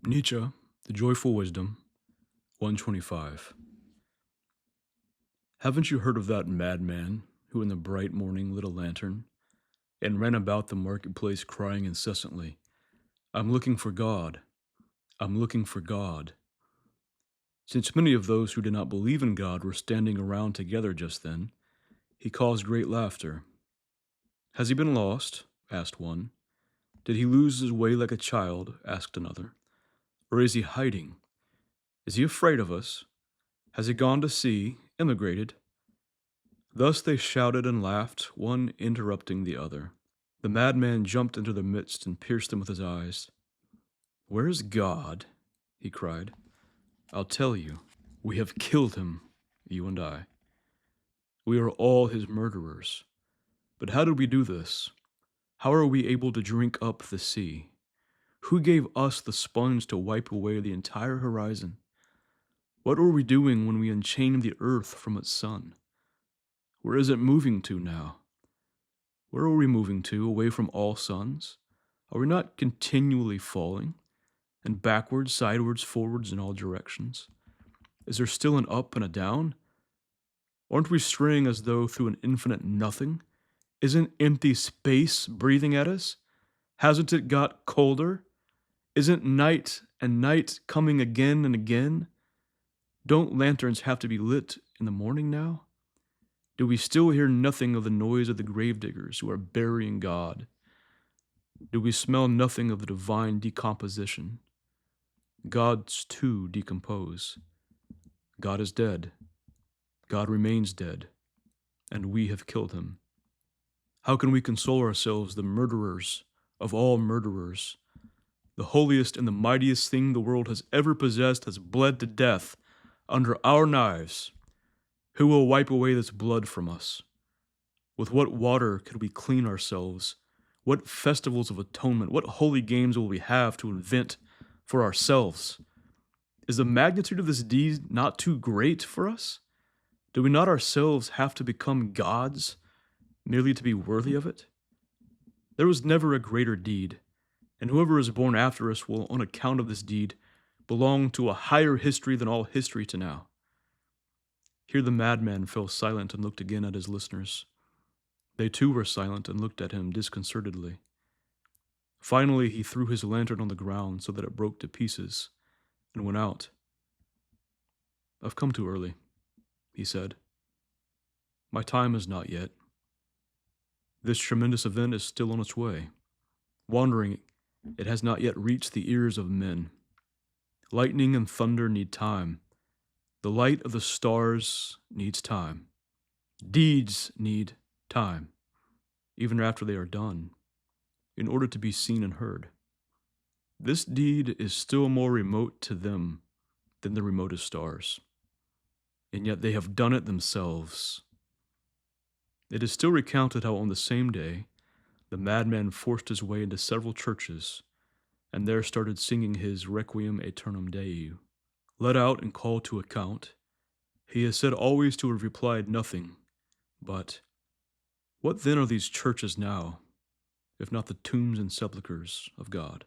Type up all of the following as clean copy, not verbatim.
Nietzsche, The Joyful Wisdom, 125. Haven't you heard of that madman who in the bright morning lit a lantern and ran about the marketplace crying incessantly, I'm looking for God, I'm looking for God. Since many of those who did not believe in God were standing around together just then, he caused great laughter. Has he been lost? Asked one. Did he lose his way like a child? Asked another. Or is he hiding? Is he afraid of us? Has he gone to sea, emigrated? Thus they shouted and laughed, one interrupting the other. The madman jumped into their midst and pierced them with his eyes. Where is God? He cried. I'll tell you. We have killed him, you and I. We are all his murderers. But how did we do this? How are we able to drink up the sea? Who gave us the sponge to wipe away the entire horizon? What were we doing when we unchained the earth from its sun? Where is it moving to now? Where are we moving to, away from all suns? Are we not continually falling? And backwards, sidewards, forwards, in all directions? Is there still an up and a down? Aren't we straying as though through an infinite nothing? Isn't empty space breathing at us? Hasn't it got colder? Isn't night and night coming again and again? Don't lanterns have to be lit in the morning now? Do we still hear nothing of the noise of the gravediggers who are burying God? Do we smell nothing of the divine decomposition? Gods too decompose. God is dead. God remains dead. And we have killed him. How can we console ourselves, the murderers of all murderers? The holiest and the mightiest thing the world has ever possessed has bled to death under our knives. Who will wipe away this blood from us? With what water could we clean ourselves? What festivals of atonement, what holy games will we have to invent for ourselves? Is the magnitude of this deed not too great for us? Do we not ourselves have to become gods, merely to be worthy of it? There was never a greater deed, and whoever is born after us will, on account of this deed, belong to a higher history than all history to now. Here the madman fell silent and looked again at his listeners. They too were silent and looked at him disconcertedly. Finally he threw his lantern on the ground so that it broke to pieces, and went out. I've come too early, he said. My time is not yet. This tremendous event is still on its way. Wandering, it has not yet reached the ears of men. Lightning and thunder need time. The light of the stars needs time. Deeds need time, even after they are done, in order to be seen and heard. This deed is still more remote to them than the remotest stars, and yet they have done it themselves. It is still recounted how on the same day, the madman forced his way into several churches, and there started singing his Requiem Aeternam Dei. Let out and called to account, he is said always to have replied nothing, but what then are these churches now, if not the tombs and sepulchres of God?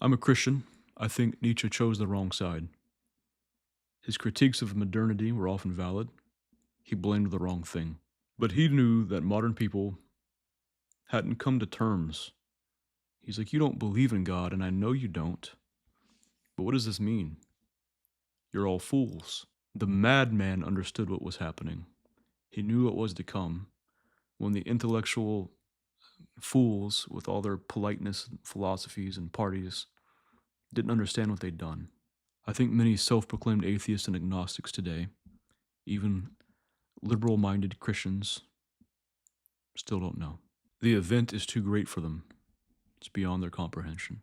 I'm a Christian. I think Nietzsche chose the wrong side. His critiques of modernity were often valid. He blamed the wrong thing. But he knew that modern people hadn't come to terms. He's like, you don't believe in God, and I know you don't. But what does this mean? You're all fools. The madman understood what was happening. He knew what was to come when the intellectual fools, with all their politeness, and philosophies, and parties, didn't understand what they'd done. I think many self-proclaimed atheists and agnostics today, even liberal-minded Christians, still don't know. The event is too great for them. It's beyond their comprehension.